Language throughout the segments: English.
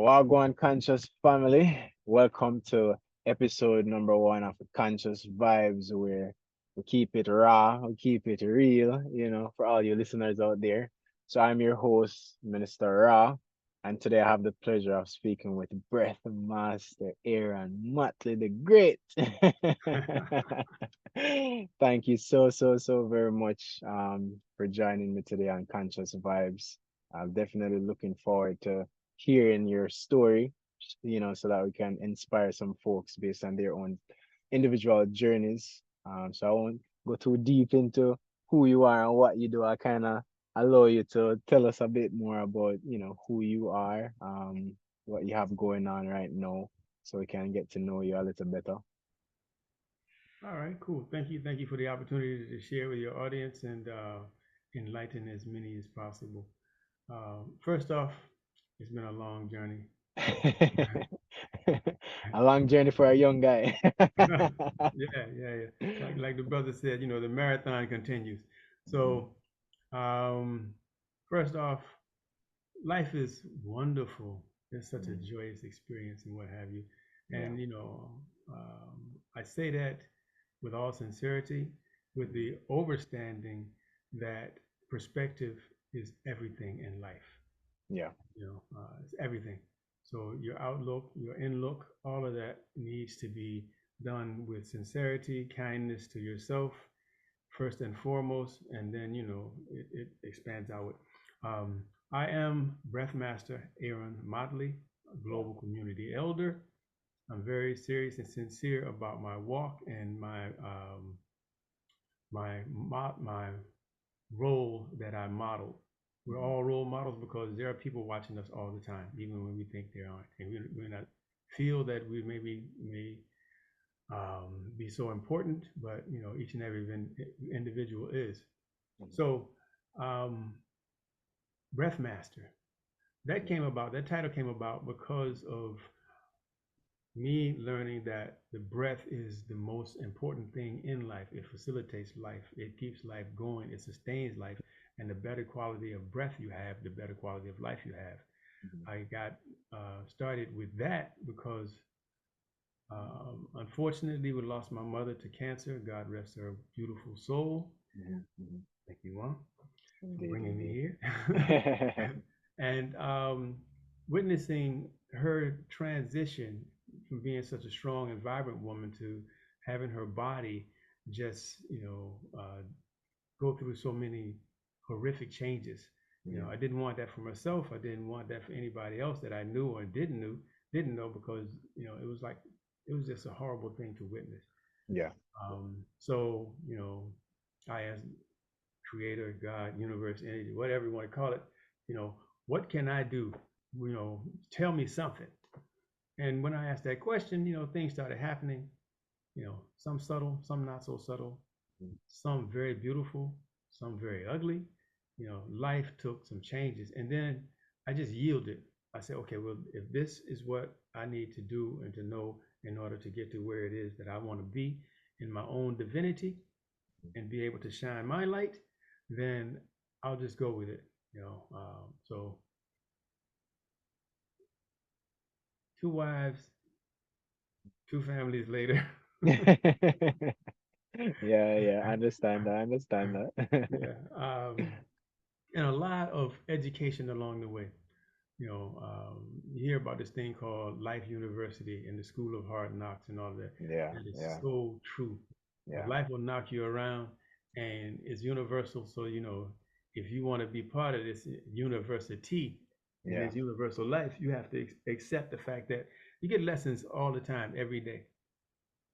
Wagwan Conscious family, welcome to episode number one of Conscious Vibes, where we keep it raw, we keep it real, for all you listeners out there. So I'm your host, Minister Ra, and today I have the pleasure of speaking with Breath Master Aaron Mottley the Great. Thank you so very much for joining me today on Conscious Vibes. I'm definitely looking forward to hearing your story, so that we can inspire some folks based on their own individual journeys. So I won't go too deep into who you are and what you do. I kind of allow you to tell us a bit more about, who you are, what you have going on right now, so we can get to know you a little better. All right, cool. Thank you for the opportunity to share with your audience and enlighten as many as possible. First off, it's been a long journey. A long journey for a young guy. Yeah. Like the brother said, the marathon continues. Mhm. So, um, first off, life is wonderful. It's such a Mhm. joyous experience and what have you. Yeah. And I say that with all sincerity, with Mhm. the overstanding that perspective is everything in life. Yeah. It's everything. So your outlook, your inlook, all of that needs to be done with sincerity, kindness to yourself, first and foremost, and then it expands outward. Um, I am Breath Master Aaron Mottley, a Yeah. global community elder. I'm very serious and sincere about my walk and my role that I model. We're Mhm. all role models because there are people watching us all the time, even when we think they aren't, and we not feel that we maybe may be so important, but each and every individual is. Mhm. So, um, Breath Master, that Yeah. came about. That title came about because of me learning that the breath is the most important thing in life. It facilitates life, it keeps life going, it sustains life. And the better quality of breath you have, the better quality of life you have. Mhm. I got started with that because unfortunately we lost my mother to cancer. God rest her beautiful soul. Mhm. Mhm. Thank you, Mom, for Indeed, bringing me indeed. here. And witnessing her transition from being such a strong and vibrant woman to having her body just go through so many horrific changes. Mhm. I didn't want that for myself. I didn't want that for anybody else that I knew or didn't know, because it was like it was just a horrible thing to witness. Yeah. So I asked Creator, God, universe, energy, whatever you want to call it, you know, what can I do? Tell me something. And when I asked that question, things started happening. Some subtle, some not so subtle, Mhm. some very beautiful, some very ugly. Life took some changes, and then I just yielded. I said, okay, well, if this is what I need to do and to know in order to get to where it is that I want to be in my own divinity and be able to shine my light, then I'll just go with it. So two wives, two families later. Yeah, yeah, I understand that. I understand that. Yeah, and a lot of education along the way. You hear about this thing called Life University and the School of Hard Knocks and all that. Yeah, That is yeah, so true. But yeah. life will knock you around, and it's universal. So if you want to be part of this university and Yeah. this universal life, you have to accept the fact that you get lessons all the time, every day.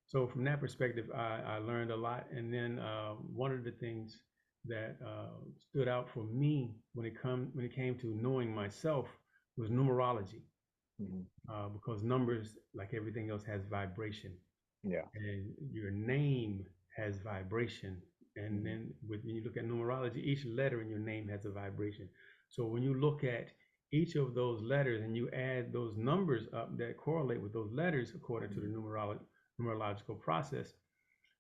So from that perspective, I learned a lot. And then one of the things that stood out for me when it came to knowing myself was numerology, Mhm. because numbers, like everything else, has vibration, Yeah. and your name has vibration. And Mhm. then when you look at numerology, each letter in your name has a vibration. So when you look at each of those letters and you add those numbers up that correlate with those letters according to the Mhm. numerological process,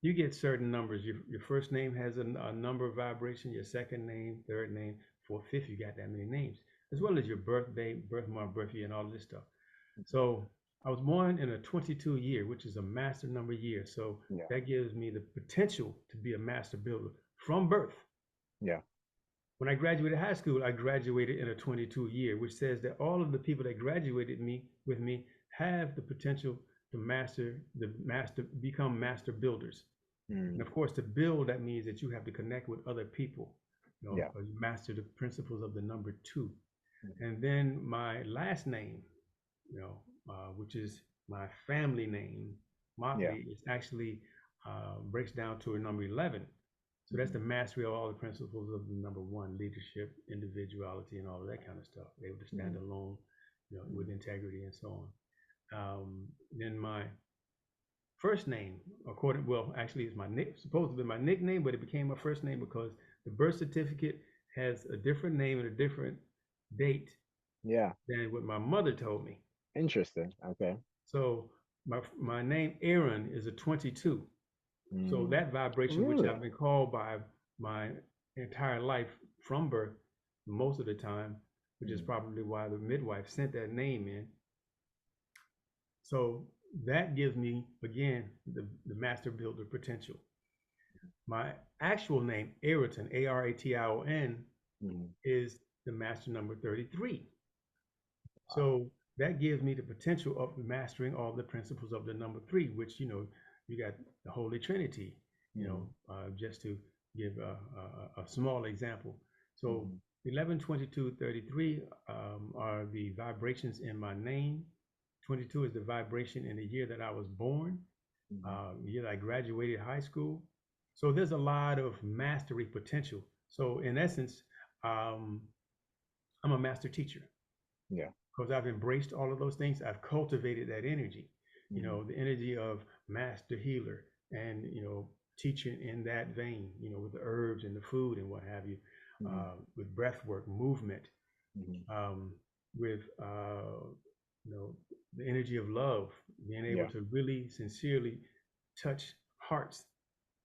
you get certain numbers. Your first name has a number of vibration, your second name, third name, fourth, fifth, you got that many names. as well as your birthday, birth month, birth year, and all of this stuff. So I was born in a 22 year, which is a master number year. So Yeah. that gives me the potential to be a master builder from birth. Yeah. When I graduated high school, I graduated in a 22 year, which says that all of the people that graduated with me have the potential to become master builders. And Mm. of course, to build, that means that you have to connect with other people, Yeah. because you master the principles of the number two. Mhm. And then my last name, which is my family name, Yeah. Motley, is actually breaks down to a number 11. So that's Mhm. the mastery of all the principles of the number one: leadership, individuality, and all of that kind of stuff. Able to stand Mhm. alone, with Mhm. integrity and so on. Then my first name, well, actually, it's supposed to be my nickname, but it became my first name because the birth certificate has a different name and a different date Yeah. than what my mother told me. Interesting. Okay. So my name Aaron is a 22. So Mm. that vibration, which I've Really? been called by my entire life from birth, most of the time, which is Mm. probably why the midwife sent that name in. So that gives me, again, the master builder potential. My actual name, Ayrton, Aration, Mhm. is the master number 33. Wow. So that gives me the potential of mastering all the principles of the number three, which, you got the Holy Trinity, Mhm. just to give a small example. So Mhm. 11, 22, 33 are the vibrations in my name. 22 is the vibration in the year that I was born, Mhm. the year that I graduated high school. So there's a lot of mastery potential. So in essence, um, I'm a master teacher Yeah. because I've embraced all of those things. I've cultivated that energy, Mhm. the energy of master healer and, teaching in that vein, with the herbs and the food and what have you, Mhm. with breath work, movement, Mhm. um, with, you know, the energy of love, being able Yeah. to really sincerely touch hearts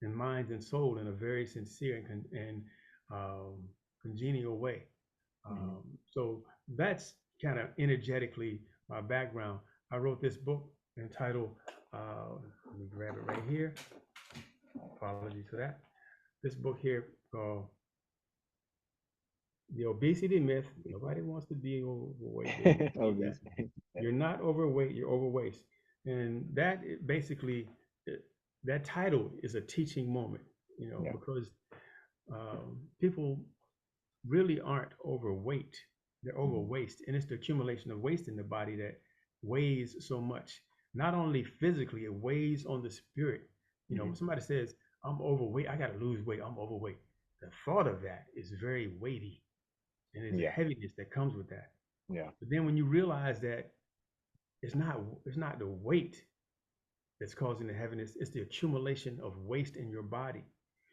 and minds and soul in a very sincere and congenial way. Mhm. So that's kind of energetically my background. I wrote this book entitled, let me grab it right here. Apologies for that. This book here called The Obesity Myth. Nobody wants to be overweight. They don't believe that. Obviously. Yeah. You're not overweight, you're overweight. And that basically, that title is a teaching moment, Yeah. because people really aren't overweight. They're Mhm. overweight. And it's the accumulation of waste in the body that weighs so much. Not only physically, it weighs on the spirit. When Mhm. somebody says, I'm overweight, I got to lose weight, I'm overweight. The thought of that is very weighty, and there's a Yeah. heaviness that comes with that. Yeah. But then when you realize that it's not the weight that's causing the heaviness, it's the accumulation of waste in your body,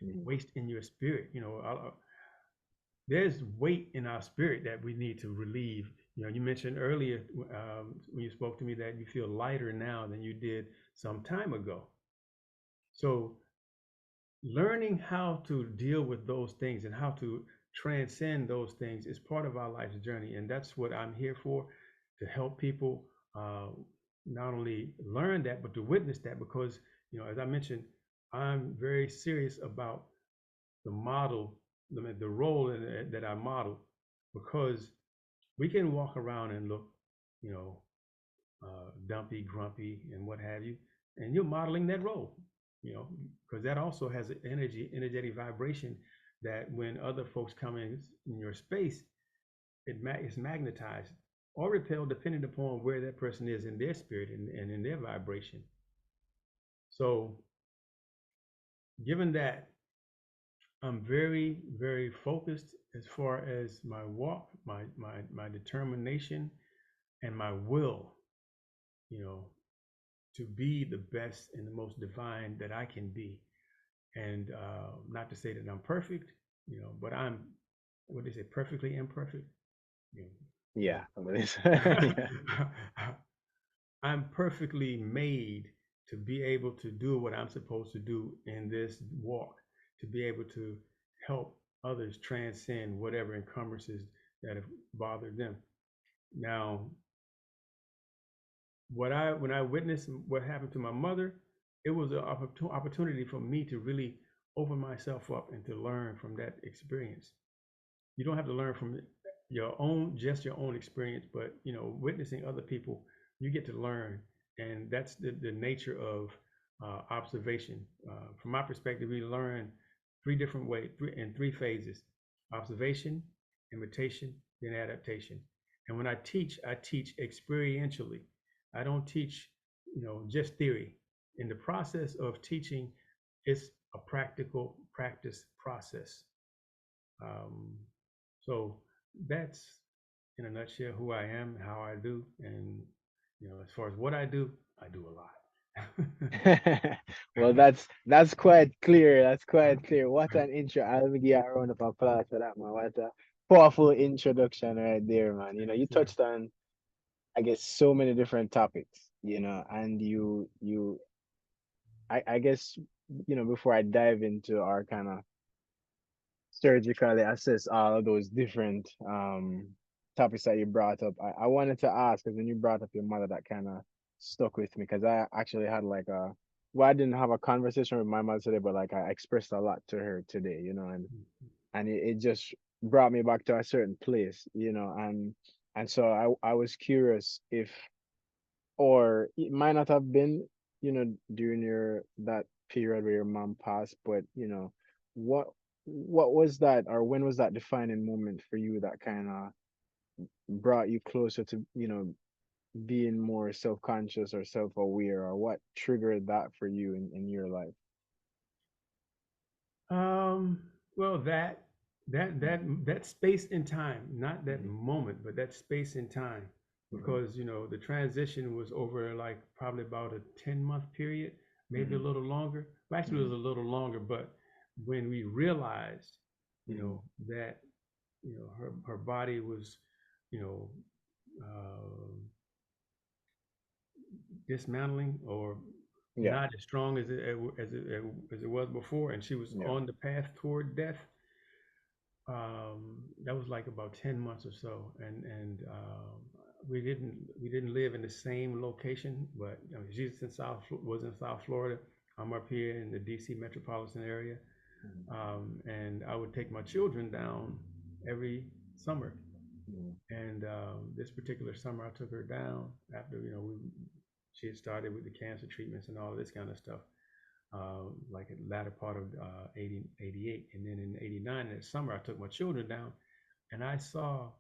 Mhm. waste in your spirit. There's weight in our spirit that we need to relieve. You mentioned earlier, when you spoke to me, that you feel lighter now than you did some time ago. So learning how to deal with those things and how to transcend those things is part of our life's journey, and that's what I'm here for, to help people uh, not only learn that but to witness that, because as I mentioned, I'm very serious about the model, the role that I model, because we can walk around and look, you know, dumpy, grumpy, and what have you, and you're modeling that role, because that also has an energetic vibration that when other folks come in your space, it's magnetized or repelled depending upon where that person is in their spirit and in their vibration. So, given that, I'm very, very focused as far as my walk, my determination, and my will, you know, to be the best and the most divine that I can be. And not to say that I'm perfect, but I'm, what they say, perfectly imperfect. You Yeah. I believe so. know, Yeah. I'm perfectly made to be able to do what I'm supposed to do in this walk, to be able to help others transcend whatever encumbrances that have bothered them. Now, when I witnessed what happened to my mother, it was an opportunity for me to really open myself up and to learn from that experience. You don't have to learn from just your own experience, but witnessing other people, you get to learn, and that's the nature of observation. From my perspective, we learn three different ways, in three phases: observation, imitation, then adaptation. And when I teach experientially. I don't teach, just theory. In the process of teaching, it's a practical practice process. Um, so that's in a nutshell who I am, how I do, and as far as what I do a lot. Well, that's quite clear. That's quite clear. What an intro. I'll give you a round of applause for that, man. What a powerful introduction right there, man. You Sir. touched on, I guess, so many different topics, and I guess, before I dive into our kind of surgically assess all of those different topics that you brought up. I wanted to ask, because when you brought up your mother, that kind of stuck with me, because I actually had like I didn't have a conversation with my mother today, but like I expressed a lot to her today, and it just brought me back to a certain place, and so I was curious if, or it might not have been, during your that period where your mom passed, but what what was that, or when was that defining moment for you that kind of brought you closer to, being more self-conscious or self-aware, or what triggered that for you in your life? Um, well, Mm-hmm. that space in time, not that Mm-hmm. moment, but that space in time, Mm-hmm. because the transition was over like probably about a 10-month period, maybe a Mm-hmm. little longer. Well, actually, it Mm-hmm. was a little longer, but when we realized, Mm-hmm. that her body was, you know, uh, dismantling or Yeah. not as strong as it was before, and she was Yeah. on the path toward death. That was like about 10 months or so, and we didn't live in the same location, but she's in was in South Florida. I'm up here in the DC metropolitan area, Mm-hmm. and I would take my children down every summer. Mm-hmm. And this particular summer, I took her down after she had started with the cancer treatments and all this kind of stuff, like at the latter part of 88. And then in 89, in the summer, I took my children down, and I saw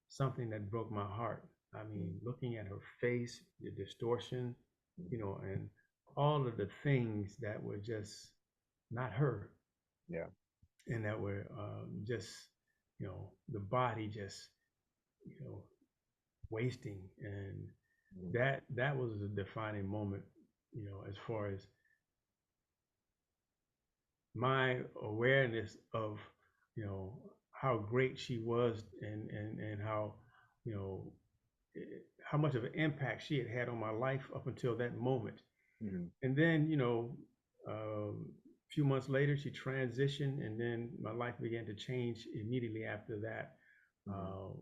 something that broke my heart. I mean, looking at her face, the distortion, and all of the things that were just not her, Yeah. and that were just, the body just, you know, wasting. And Mm-hmm. that was a defining moment, as far as my awareness of how great she was, and how you know how much of an impact she had had on my life up until that moment. Mm-hmm. And then a few months later she transitioned, and then my life began to change immediately after that. Mm-hmm. um,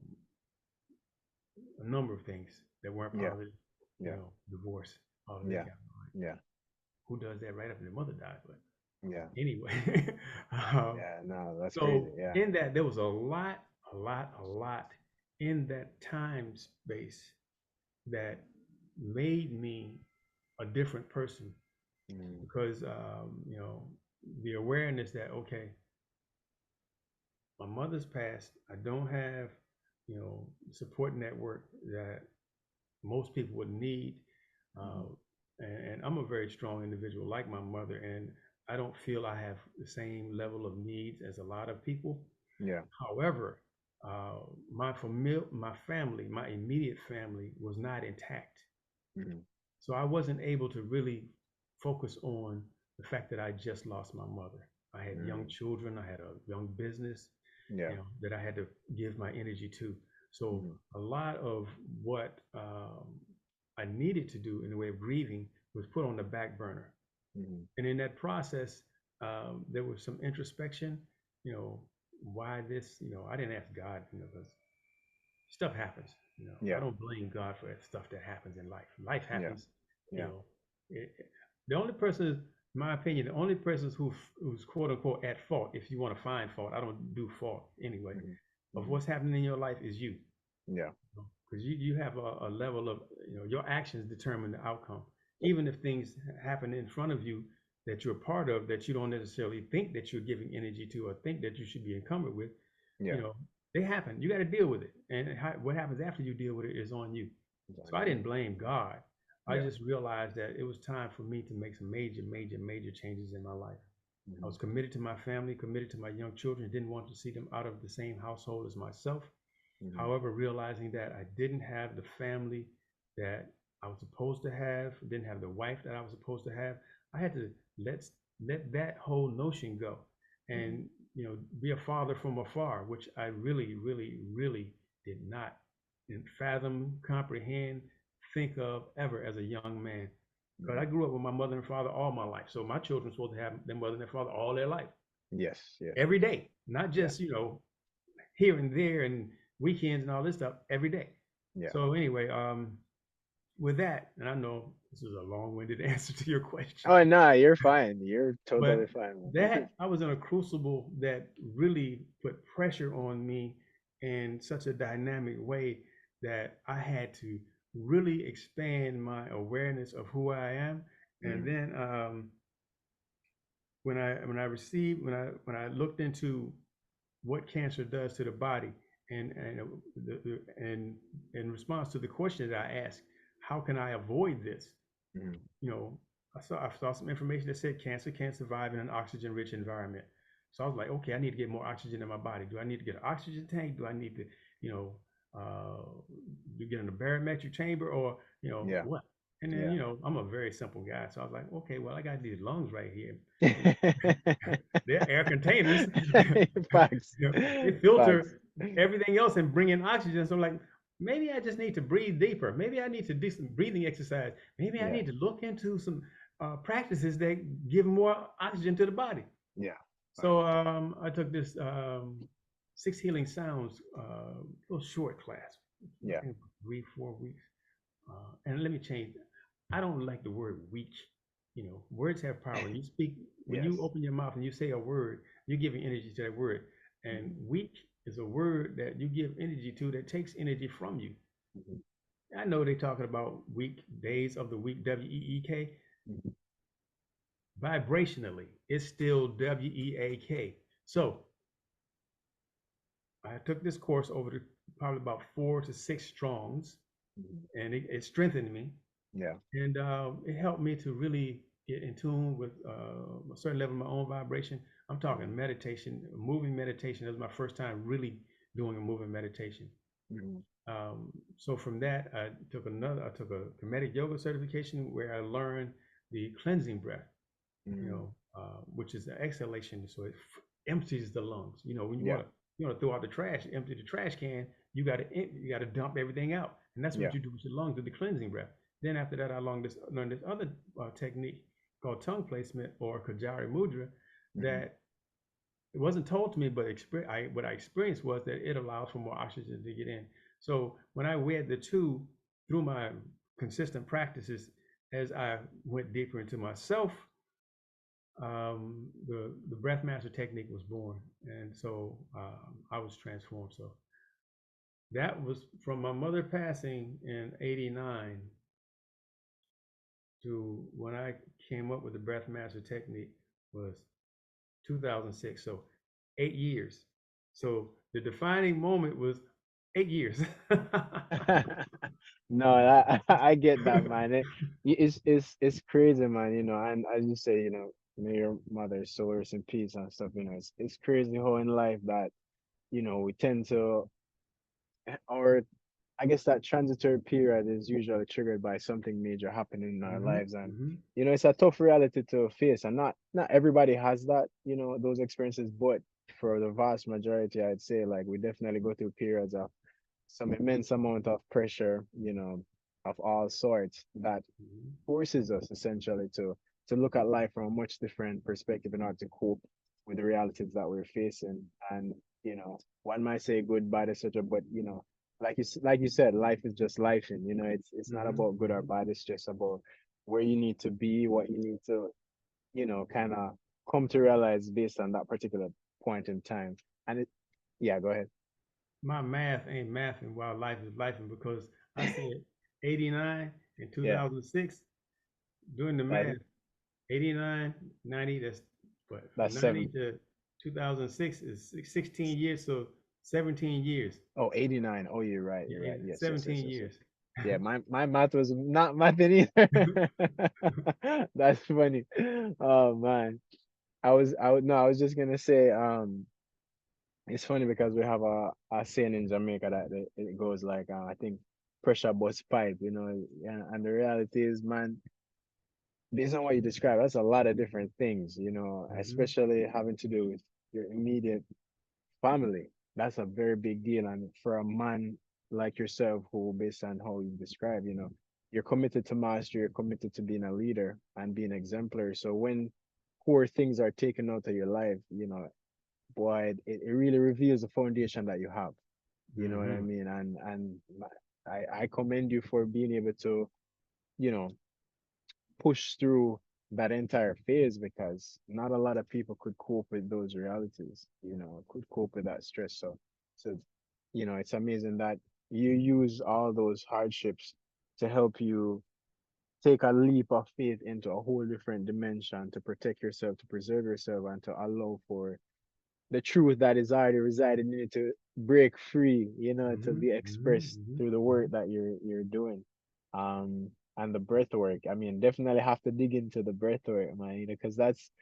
a number of things that weren't Yeah. positive, Yeah. divorce, all of that Yeah. kind of, like, Yeah. who does that right after their mother died? But Yeah. anyway, um, Yeah. No, that's crazy. so Yeah. in that there was a lot in that time space that made me a different person, Mm-hmm. because the awareness that, okay, my mother's passed, I don't have support network that most people would need. Mm-hmm. uh, and I'm a very strong individual like my mother, and I don't feel I have the same level of needs as a lot of people. Yeah. However, my family, my immediate family, was not intact. Mm-hmm. So I wasn't able to really focus on the fact that I just lost my mother. I had young Mm-hmm. children, I had a young business, Yeah. that I had to give my energy to. So Mm-hmm. a lot of what I needed to do in the way of grieving was put on the back burner. Mm-hmm. And in that process, there was some introspection, you know, why this, I didn't ask God, because stuff happens. I Yeah. don't blame God for stuff that happens in life. Life Yeah. happens. You Yeah. know, the only person, in my opinion, the only person who's quote unquote at fault, if you want to find fault, I don't do fault anyway, Hmm. of Hmm. what's happening in your life is you. Yeah. Because you have a level of, your actions determine the outcome. Even if things happen in front of you that you're part of that you don't necessarily think that you're giving energy to or think that you should be encumbered with, you Yeah. know, they happen. You got to deal with it. And what happens after you deal with it is on you. It's So on I you. didn't blame God. I Yeah. just realized that it was time for me to make some major, major, major changes in my life. I Hmm. was committed to my family, committed to my young children, didn't want to see them out of the same household as myself. Hmm. However, realizing that I didn't have the family that I was supposed to have, didn't have the wife that I was supposed to have, I had to let let that whole notion go, Hmm. and be a father from afar, which I really, really, really did not fathom, comprehend, think of ever as a young man. Because I Hmm. grew up with my mother and father all my life, so my children are supposed to have their mother and their father all their life, Yes. Yes. every day, not Yeah. just here and there and weekends and all this stuff every day. Yeah. So anyway, with that, and I know this is a long-winded answer to your question, Oh no, you're fine. You're totally but fine, man. that I was in a crucible that really put pressure on me in such a dynamic way that I had to really expand my awareness of who I am. And Hmm. then when I looked into what cancer does to the body. And in response to the question that I asked, how can I avoid this? Hmm. You know, I saw some information that said cancer can't survive in an oxygen rich environment. So I was like, okay, I need to get more oxygen in my body. Do I need to get an oxygen tank? Do I need to, you know, get in a barometric chamber, or Yeah. what? And then Yeah. I'm a very simple guy, so I was like, okay, well, I got these lungs right here. You know, they're air containers. Facts. They Facts. filter everything else and bring in oxygen. So I'm like, maybe I just need to breathe deeper. Maybe I need to do some breathing exercise. Maybe I Yeah. need to look into some practices that give more oxygen to the body. Yeah. So Facts. I took this Six Healing Sounds little short class. I Yeah. think 3, 4 weeks. And let me change. I don't like the word weak. Words have power. When you speak, when Yes. you open your mouth and you say a word, you're giving energy to that word. And Hmm. weak is a word that you give energy to that takes energy from you. Hmm. I know they're talking about week, days of the week, WEEK. Hmm. Vibrationally, it's still WEAK. So I took this course over probably about 4 to 6 strongs, Hmm. and it strengthened me. Yeah. And it helped me to really get in tune with a certain level of my own vibration. I'm talking Hmm. meditation, moving meditation. That was my first time really doing a moving meditation. Hmm. So from that, I took a Kemetic yoga certification where I learned the cleansing breath, Hmm. which is the exhalation. So it empties the lungs. When Yeah. you want to throw out the trash, empty the trash can. You got to dump everything out, and that's what Yeah. you do with your lungs with the cleansing breath. Then after that, I learned this other technique called tongue placement or Kajari Mudra Hmm. that it wasn't told to me, but what I experienced was that it allows for more oxygen to get in. So when I wed the two through my consistent practices, as I went deeper into myself, the breath master technique was born, and so I was transformed. So that was from my mother passing in '89 to when I came up with the breath master technique was 2006. So 8 years. So the defining moment was 8 years. No, I get that, man. It's crazy, man. And as you say, may your mother soul rest in peace and stuff. It's crazy how in life that we tend to, or I guess that transitory period is usually triggered by something major happening in our Mm-hmm, lives, and mm-hmm, it's a tough reality to face, and not everybody has that, those experiences, but for the vast majority, I'd say like we definitely go through periods of some immense amount of pressure, of all sorts that mm-hmm. forces us essentially to look at life from a much different perspective in order to cope with the realities that we're facing. And one might say good, bad, etc. But like you said, life is just life, and it's not Mm-hmm. about good or Mm-hmm. bad. It's just about where you need to be, what you need to, kind of come to realize based on that particular point in time. And yeah, go ahead. My math ain't mathing while life is lifing because I said 89 and Yeah, 2006 doing the that math. 89, 90, that's what, from that's 90 seven. to 2006 is 16 years, so 17 years. Oh, 89. Oh, you're right. You're Yeah, right. Yes, yes, yes, 17 yes, yes. years. Yeah, my math was not mathing either. That's funny. Oh man. I was just gonna say, it's funny because we have a saying in Jamaica that it goes like, I think pressure bust pipe, and the reality is, man, based on what you described, that's a lot of different things, Hmm. especially having to do with your immediate family. That's a very big deal. And for a man like yourself, who, based on how you describe, you're committed to mastery, you're committed to being a leader and being exemplary. So when poor things are taken out of your life, boy, it really reveals the foundation that you have. You know what I Hmm. mean? And I commend you for being able to, you know, push through that entire phase, because not a lot of people could cope with those realities, could cope with that stress. So it's amazing that you use all those hardships to help you take a leap of faith into a whole different dimension, to protect yourself, to preserve yourself, and to allow for the truth that is already residing in you to break free, to Hmm. be Hmm. expressed Hmm. through the work that you're doing. And the breath work. I mean, definitely have to dig into the breath work, man, because that's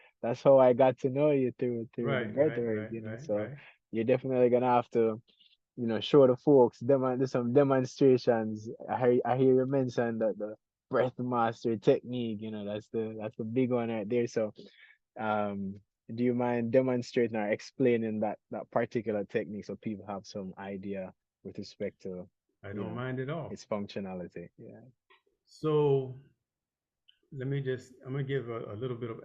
how I got to know you, through the Right, breath right, work, right, right, so right. you're definitely gonna have to, show the folks, do some demonstrations. I hear you mention that the breath mastery technique, that's the big one right there. So um, do you mind demonstrating or explaining that particular technique so people have some idea with respect to, I you don't know, mind at all. its functionality? Yeah. So I'm going to give a little bit of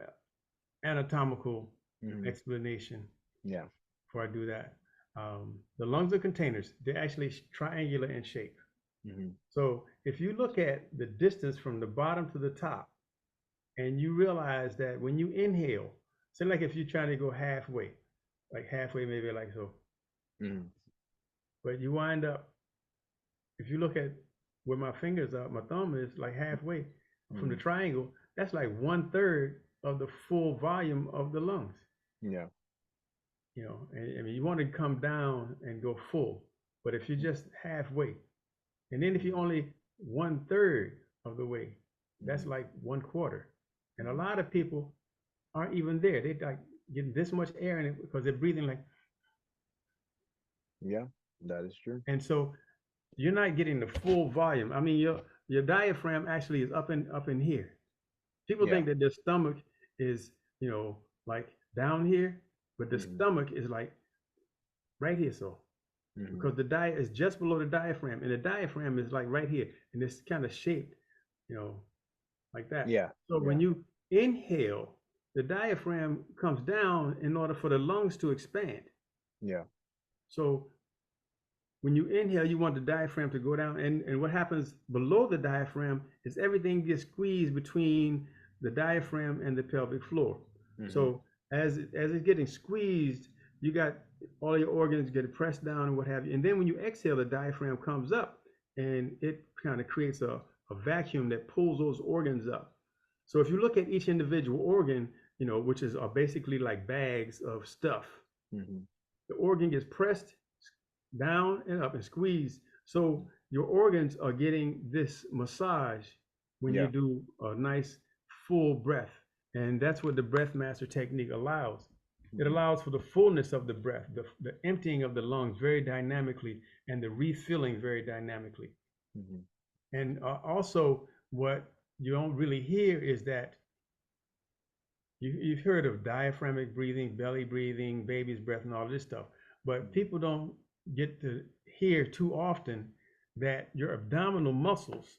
anatomical Hmm. explanation Yeah. before I do that. The lungs are containers. They're actually triangular in shape. Hmm. So if you look at the distance from the bottom to the top, and you realize that when you inhale, say like if you're trying to go halfway, like halfway, maybe like so, Hmm. but you wind up, if you look at where my fingers are, my thumb is like halfway from the Hmm. triangle, that's like 1/3 of the full volume of the lungs. Yeah. And, I mean, you want to come down and go full, but if you're just halfway, and then if you're Hmm. only 1/3 of the way, that's Hmm. like 1/4. And a Hmm. lot of people aren't even there. They like getting this much air in it because they're breathing like, Yeah, that is true. and so you're not getting the full volume. I mean, your diaphragm actually is up in here. People Yeah. think that their stomach is, like down here, but the Hmm. stomach is like right here. So Hmm. because the diet is just below the diaphragm, and the diaphragm is like right here, and it's kind of shaped, you know, like that. Yeah. So when Yeah. you inhale, the diaphragm comes down in order for the lungs to expand. Yeah. So when you inhale, you want the diaphragm to go down, and what happens below the diaphragm is everything gets squeezed between the diaphragm and the pelvic floor. Hmm. So as it's getting squeezed, you got all your organs getting pressed down and what have you. And then when you exhale, the diaphragm comes up and it kind of creates a vacuum that pulls those organs up. So if you look at each individual organ, which is are basically like bags of stuff, Hmm. the organ gets pressed down and up and squeezed. So your organs are getting this massage when you Yeah. do a nice full breath. And that's what the breath master technique allows. It Hmm. allows for the fullness of the breath, the emptying of the lungs very dynamically, and the refilling very dynamically. Hmm. And also, what you don't really hear is that you've heard of diaphragmic breathing, belly breathing, baby's breath, and all this stuff. But Hmm. people don't get to hear too often that your abdominal muscles,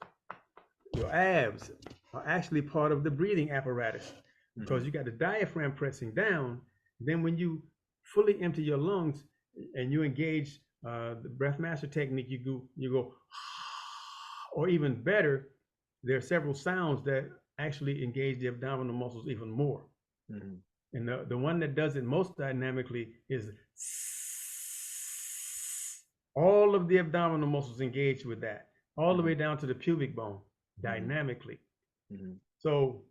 your abs, are actually part of the breathing apparatus Hmm. because you got the diaphragm pressing down. Then when you fully empty your lungs, and you engage the breath master technique, you go, or even better, there are several sounds that actually engage the abdominal muscles even more. Mm-hmm. And the one that does it most dynamically is all of the abdominal muscles engaged with that, all the way down to the pubic bone, dynamically. Mm-hmm. So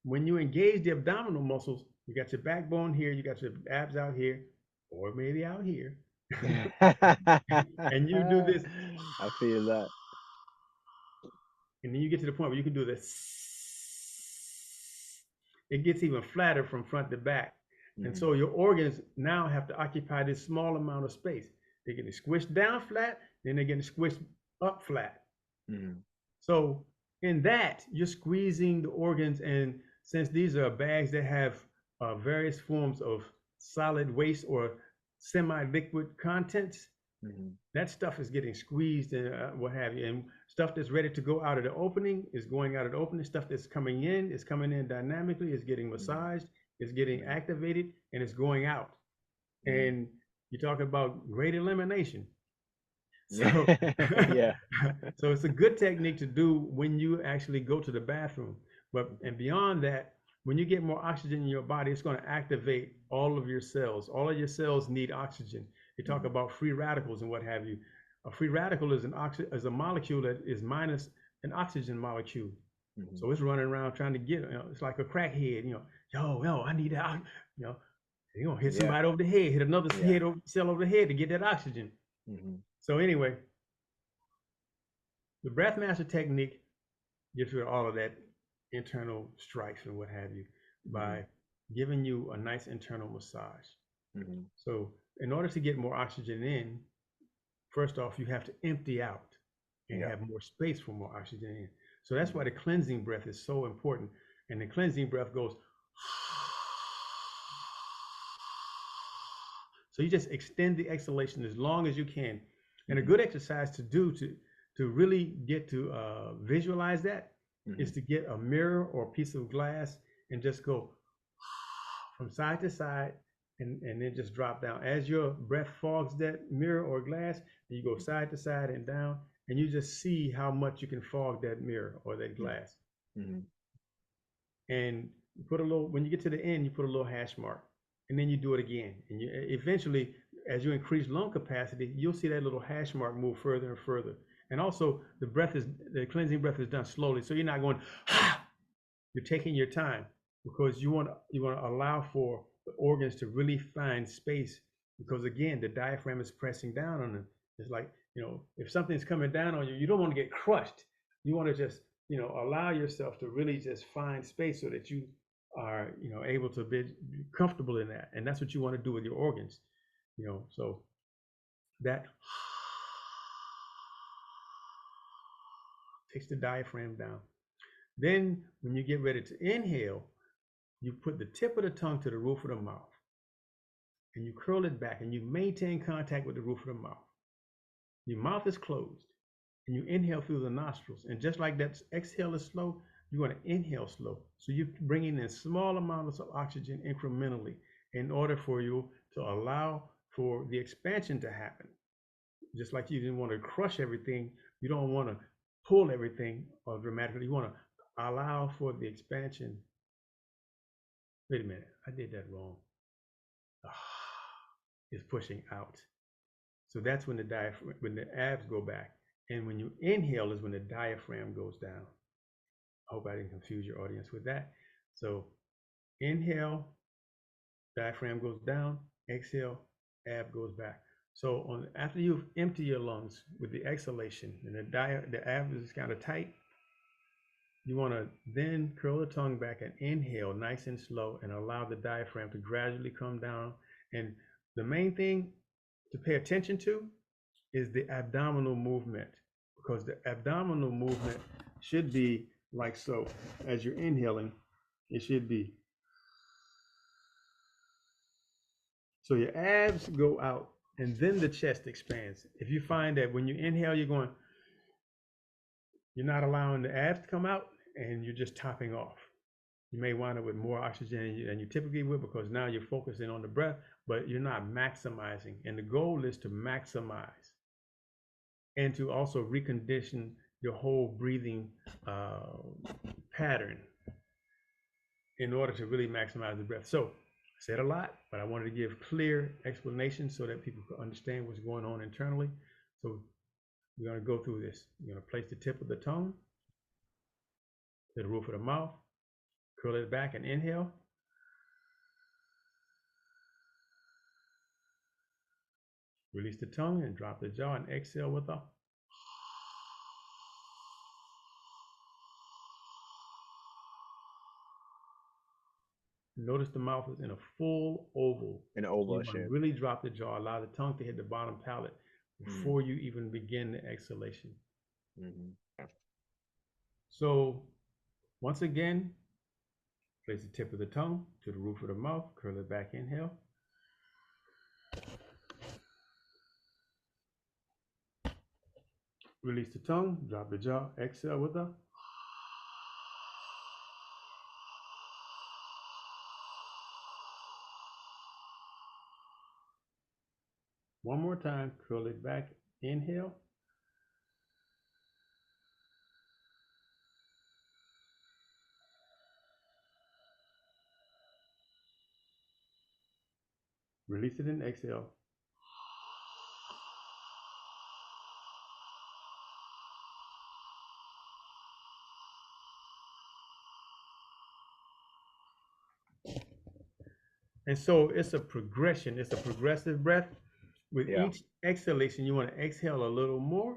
when you engage the abdominal muscles, you got your backbone here, you got your abs out here, or maybe out here, and you do this, I feel that. and then you get to the point where you can do this. It gets even flatter from front to back. And Mm-hmm. so your organs now have to occupy this small amount of space. They're getting squished down flat, then they're getting squished up flat. Mm-hmm. So in that, you're squeezing the organs, and since these are bags that have various forms of solid waste or semi-liquid contents, Mm-hmm. that stuff is getting squeezed and what have you. And stuff that's ready to go out of the opening is going out of the opening. Stuff that's coming in is coming in dynamically, is getting massaged, is getting activated, and it's going out. Mm-hmm. And you talk about great elimination. So, Yeah. so it's a good technique to do when you actually go to the bathroom. But and beyond that, when you get more oxygen in your body, it's going to activate all of your cells. All of your cells need oxygen. You talk Mm-hmm. about free radicals and what have you. A free radical is is a molecule that is minus an oxygen molecule. Mm-hmm. So it's running around trying to get, it's like a crackhead, yo, I need that, you're gonna hit Yeah. somebody over the head, hit another Yeah. cell over the head to get that oxygen. Mm-hmm. So anyway, the breath master technique gets rid of all of that internal strife and what have you Mm-hmm. by giving you a nice internal massage. Mm-hmm. So in order to get more oxygen in, first off, you have to empty out and Yeah. have more space for more oxygen in. So that's why Mm-hmm. the cleansing breath is so important. And the cleansing breath goes, so you just extend the exhalation as long as you can. And a Mm-hmm. good exercise to do to really get to visualize that Mm-hmm. is to get a mirror or a piece of glass and just go from side to side and then just drop down. As your breath fogs that mirror or glass, you go side to side and down, and you just see how much you can fog that mirror or that glass. Mm-hmm. And you put a little, when you get to the end, you put a little hash mark, and then you do it again. And you eventually, as you increase lung capacity, you'll see that little hash mark move further and further. And also, the cleansing breath is done slowly, so you're not going, you're taking your time because you want to allow for the organs to really find space, because again, the diaphragm is pressing down on them. It's like, if something's coming down on you, you don't want to get crushed. You want to just, allow yourself to really just find space so that you are, able to be comfortable in that. And that's what you want to do with your organs, so that takes the diaphragm down. Then when you get ready to inhale, you put the tip of the tongue to the roof of the mouth and you curl it back and you maintain contact with the roof of the mouth. Your mouth is closed and you inhale through the nostrils. And just like that exhale is slow, you want to inhale slow. So you're bringing in small amounts of oxygen incrementally in order for you to allow for the expansion to happen. Just like you didn't want to crush everything, you don't want to pull everything or dramatically. You want to allow for the expansion. Wait a minute, I did that wrong. Is pushing out. So that's when when the abs go back. And when you inhale is when the diaphragm goes down. I hope I didn't confuse your audience with that. So inhale, diaphragm goes down, exhale, ab goes back. So after you've emptied your lungs with the exhalation and the ab is kind of tight, you want to then curl the tongue back and inhale nice and slow and allow the diaphragm to gradually come down. And the main thing to pay attention to is the abdominal movement, because the abdominal movement should be like so. As you're inhaling, it should be. So your abs go out and then the chest expands. If you find that when you inhale, you're not allowing the abs to come out and you're just topping off, you may wind up with more oxygen than you typically would, because now you're focusing on the breath but you're not maximizing. And the goal is to maximize and to also recondition your whole breathing uh, pattern in order to really maximize the breath. So I said a lot, but I wanted to give clear explanations so that people could understand what's going on internally. So we're going to go through this. You're going to place the tip of the tongue to the roof of the mouth, curl it back and inhale. Release the tongue and drop the jaw and exhale with a. Notice the mouth is in a full oval. In an You oval want to shape. really drop the jaw, allow the tongue to hit the bottom palate before you even begin the exhalation. So once again, place the tip of the tongue to the roof of the mouth, curl it back, inhale. Release the tongue, drop the jaw, exhale with a. One more time, curl it back, inhale. Release it and exhale. And so it's a progression, it's a progressive breath. With each exhalation, you want to exhale a little more,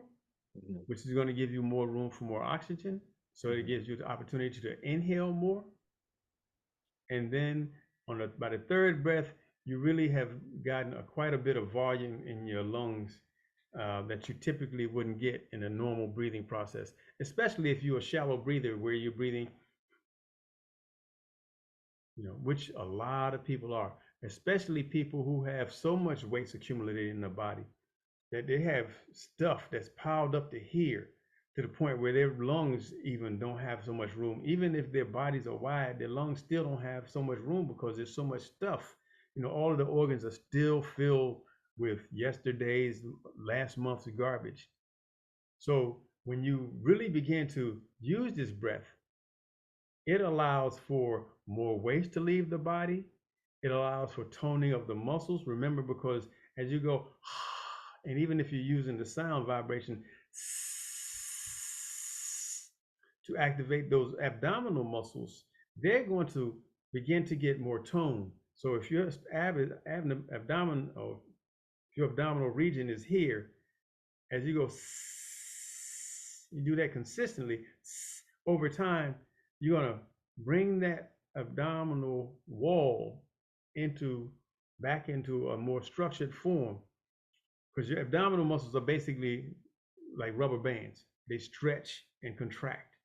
which is going to give you more room for more oxygen. So it gives you the opportunity to inhale more. And then by the third breath, you really have gotten quite a bit of volume in your lungs that you typically wouldn't get in a normal breathing process, especially if you're a shallow breather where you're breathing, which a lot of people are, especially people who have so much waste accumulated in their body that they have stuff that's piled up to here, to the point where their lungs even don't have so much room. Even if their bodies are wide, their lungs still don't have so much room because there's so much stuff. All of the organs are still filled with yesterday's, last month's garbage. So when you really begin to use this breath, it allows for more waste to leave the body. It allows for toning of the muscles. Remember, because as you go, and even if you're using the sound vibration to activate those abdominal muscles, they're going to begin to get more tone. So if your abdomen, or if your abdominal region is here, as you go, you do that consistently, over time, you're going to bring that abdominal wall back into a more structured form, because your abdominal muscles are basically like rubber bands. They stretch and contract.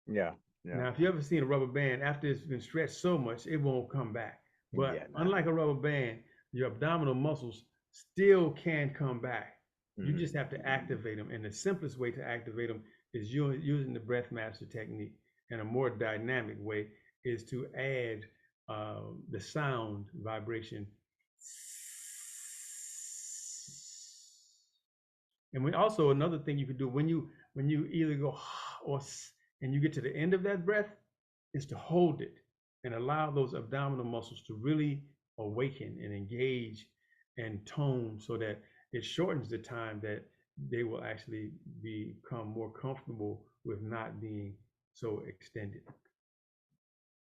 Yeah. Now, if you ever seen a rubber band, after it's been stretched so much, it won't come back. But unlike a rubber band, your abdominal muscles still can come back. You just have to activate them. And the simplest way to activate them is using the breath master technique. And a more dynamic way is to add the sound vibration. And also another thing you could do when you either go or and you get to the end of that breath, is to hold it and allow those abdominal muscles to really awaken and engage and tone, so that it shortens the time that they will actually become more comfortable with not being so extended.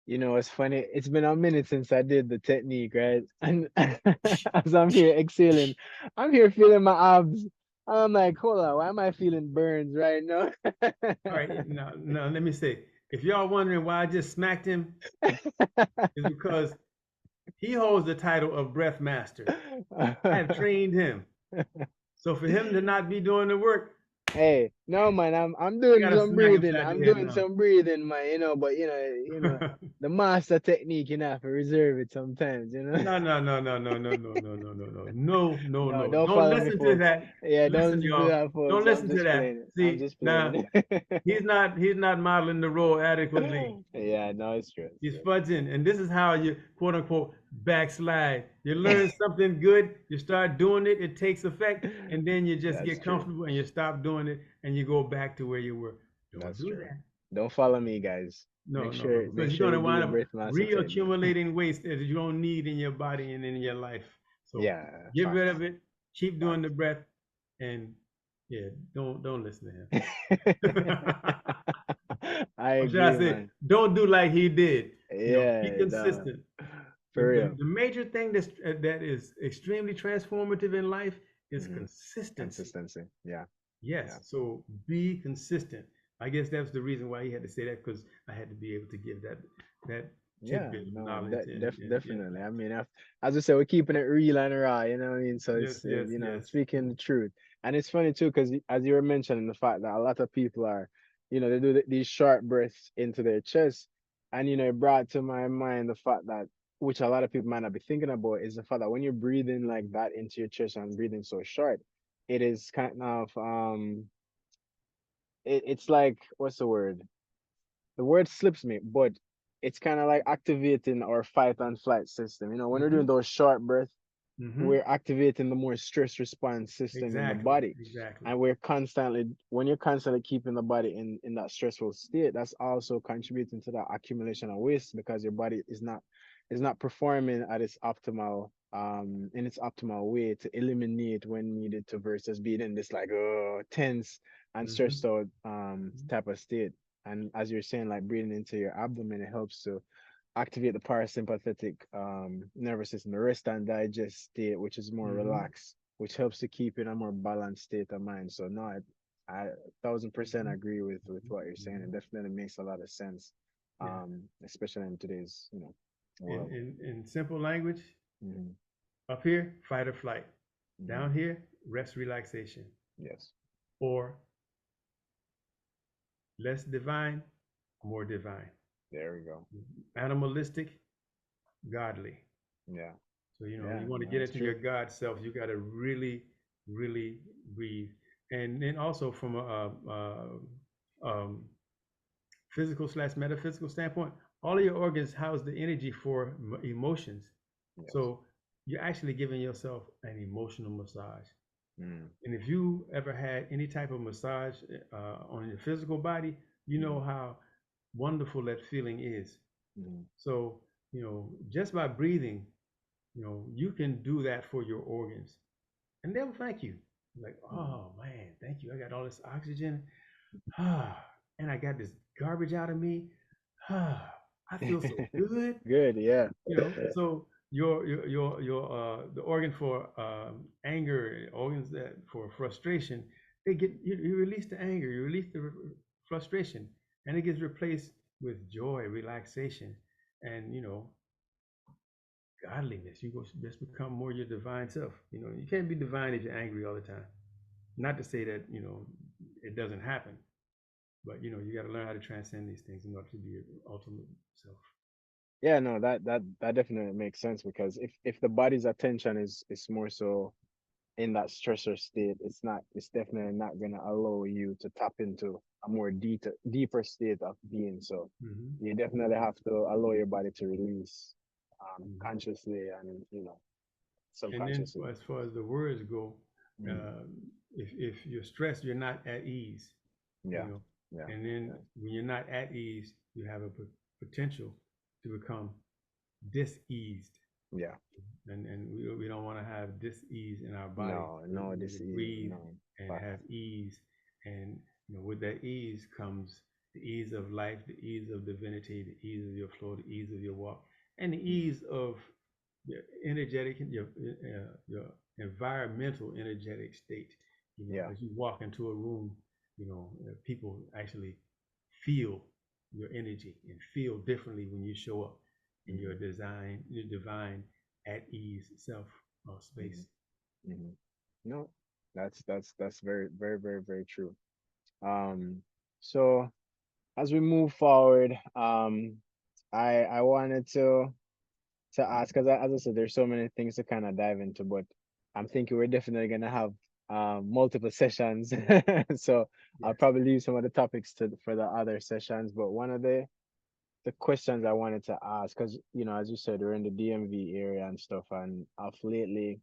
It's funny. It's been a minute since I did the technique, right? And as I'm here exhaling, I'm here feeling my abs. I'm like, hold on, why am I feeling burns right now? All right, now let me say, if y'all wondering why I just smacked him, it's because he holds the title of breath master. I have trained him. So for him to not be doing the work, hey, no man, I'm doing some breathing. I'm doing some breathing, man. But the master technique, have to reserve it sometimes, No. No, don't Don't follow me, listen to folks. that. Yeah, Listen, don't do y'all. that, folks. Don't I'm listen to just that. playing it. I'm See, just now playing it. he's not modeling the role adequately. Yeah, no, it's true. He's fudging, and this is how you, quote unquote, backslide. You learn something good, you start doing it, it takes effect, and then you just That's get true. comfortable and you stop doing it and you go back to where you were. Don't That's do true. that. Don't follow me, guys. No, Make no, no, sure because you're you gonna do wind your up breath master technique. reaccumulating waste that you don't need in your body and in your life. So Yeah, get rid of facts. it. Keep doing the Facts. breath, and yeah, don't listen to him. I Or should I agree, say, man. don't do like he did. Be Yeah, no, consistent. for real. The major thing that is extremely transformative in life is Hmm. consistency. Consistency. Yeah, Yes, yeah. so be consistent. I guess that's the reason why he had to say that because I had to be able to give that Yeah, tidbit of no, knowledge and yeah, definitely. I mean, as I said, we're keeping it real and raw, you know what I mean? So yes, it's, yes, yes. speaking the truth. And it's funny too, because as you were mentioning, the fact that a lot of people are, they do these short breaths into their chest. And, it brought to my mind the fact that, which a lot of people might not be thinking about, is the fact that when you're breathing like that into your chest and breathing so short, it is kind of, it's like, what's the word? The word slips me, but it's kind of like activating our fight and flight system. When we're Mm-hmm. doing those short breaths, Mm-hmm. we're activating the more stress response system in the Exactly. body. Exactly. And when you're constantly keeping the body in that stressful state, that's also contributing to that accumulation of waste because your body is not performing at its optimal in its optimal way to eliminate when needed to versus being in this like tense and Mm-hmm. stressed out type of state. And as you're saying, like breathing into your abdomen, it helps to activate the parasympathetic nervous system, the rest and digest state, which is more Mm-hmm. relaxed, which helps to keep in a more balanced state of mind. So no, I 1,000% Mm-hmm. agree with what you're saying. It Mm-hmm. definitely makes a lot of sense, Yeah. especially in today's In, world. in simple language, Hmm. up here, fight or flight. Hmm. Down here, rest, relaxation. Yes, Or less divine, more divine. there we go. Animalistic, godly. Yeah, So, you yeah, want to no, get it's into your true. God self, you got to really, really breathe. And then also from um, physical slash metaphysical standpoint, all of your organs house the energy for emotions. Yes. So you're actually giving yourself an emotional massage. Mm, And if you ever had any type of massage on your physical body, you know mm, how wonderful that feeling is. mm, So, just by breathing, you can do that for your organs. And they'll thank you. Like, mm. oh man, thank you. I got all this oxygen. Ah, and I got this garbage out of me. Ah, I feel so good. Good, yeah. So your the organ for anger, organs that for frustration, you release the anger, you release the frustration, and it gets replaced with joy, relaxation, and godliness. You go just become more your divine self. You can't be divine if you're angry all the time. Not to say that it doesn't happen, but you got to learn how to transcend these things in order to be your ultimate self. Yeah, no, that definitely makes sense because if the body's attention is more so in that stressor state, it's definitely not gonna allow you to tap into a more deeper state of being. So Hmm. you definitely have to allow your body to release Hmm. consciously and And then subconsciously. as far as the words go, Mm. uh, if you're stressed, you're not at ease, you Yeah, know. yeah, And then yeah. when you're not at ease, you have a potential to become diseased. Yeah. And we don't want to have dis-ease in our body. No, We no, need this to is breathe no and fact. have ease. And with that ease comes the ease of life, the ease of divinity, the ease of your flow, the ease of your walk, and the Mm. ease of your energetic, your environmental energetic state. Yeah. As you walk into a room, people actually feel your energy and feel differently when you show up in Hmm. your divine, at ease self Hmm. space. Hmm. No, that's very, very, very, very true. Um, so as we move forward, I wanted to ask because as I said, there's so many things to kind of dive into, but I'm thinking we're definitely gonna have multiple sessions. So I'll Yes. probably leave some of the topics to for the other sessions. But one of the the questions I wanted to ask, because as you said, we're in the DMV area and stuff, and of lately,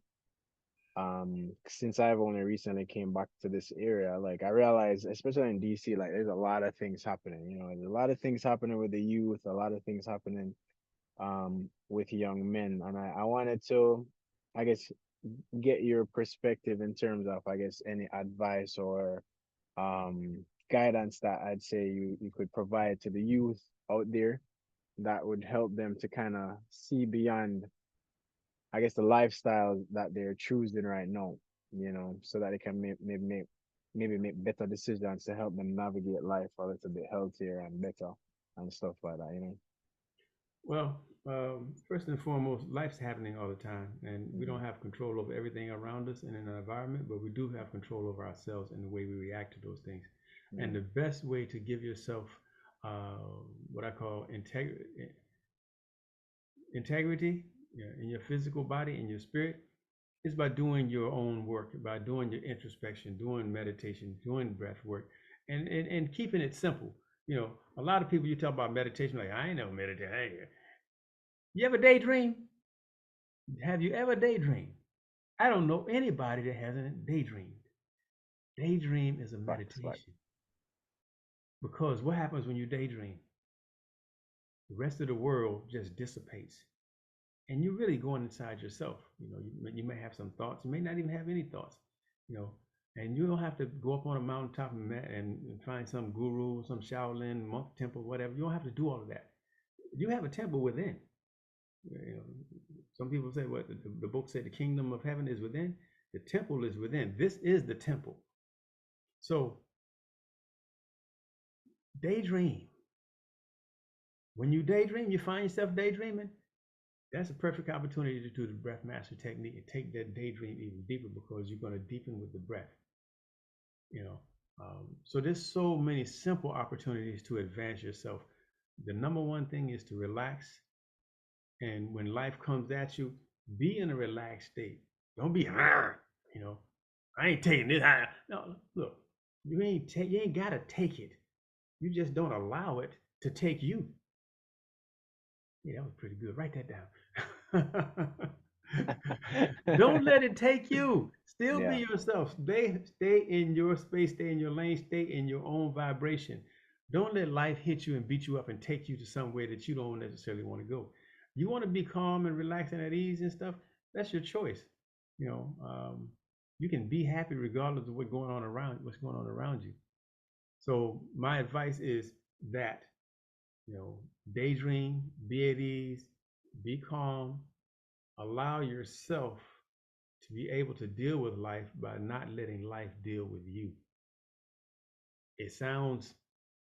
since I've only recently came back to this area, like I realized, especially in DC, like there's a lot of things happening. There's a lot of things happening with the youth, a lot of things happening with young men, and I wanted to, I guess, get your perspective in terms of, I guess, any advice or guidance that I'd say you could provide to the youth out there that would help them to kind of see beyond, I guess, the lifestyle that they're choosing right now, so that they can maybe make better decisions to help them navigate life a little bit healthier and better and stuff like that. Well, first and foremost, life's happening all the time, and we Mm-hmm. don't have control over everything around us and in our environment, but we do have control over ourselves and the way we react to those things. And Mm-hmm. the best way to give yourself uh, what I call integrity, in your physical body and your spirit is by doing your own work, by doing your introspection, doing meditation, doing breath work, and keeping it simple. A lot of people you talk about meditation, like I ain't never meditate. You ever daydream? Have you ever daydreamed? I don't know anybody that hasn't daydreamed. Daydream is a Facts, facts. meditation because what happens when you daydream? The rest of the world just dissipates, and you're really going inside yourself. You may have some thoughts, you may not even have any thoughts. You know, and you don't have to go up on a mountaintop and find some guru, some Shaolin monk temple, whatever. You don't have to do all of that. You have a temple within. You know, some people say what the book said, the kingdom of heaven is within. The temple is within. This is the temple. So daydream. When you daydream, you find yourself daydreaming. That's a perfect opportunity to do the breath master technique and take that daydream even deeper because you're going to deepen with the breath. You know, so there's so many simple opportunities to advance yourself. The number one thing is to relax, and when life comes at you, be in a relaxed state. Don't be, you know, I ain't taking this. No, look, you ain't gotta take it. You just don't allow it to take you. Yeah, that was pretty good. Write that down. Don't let it take you. Still be Yeah. yourself. Stay in your space, stay in your lane, stay in your own vibration. Don't let life hit you and beat you up and take you to somewhere that you don't necessarily want to go. You want to be calm and relaxed and at ease and stuff, that's your choice. You know, you can be happy regardless of what's going on around you. So my advice is that, you know, daydream, be at ease, be calm, allow yourself to be able to deal with life by not letting life deal with you. It sounds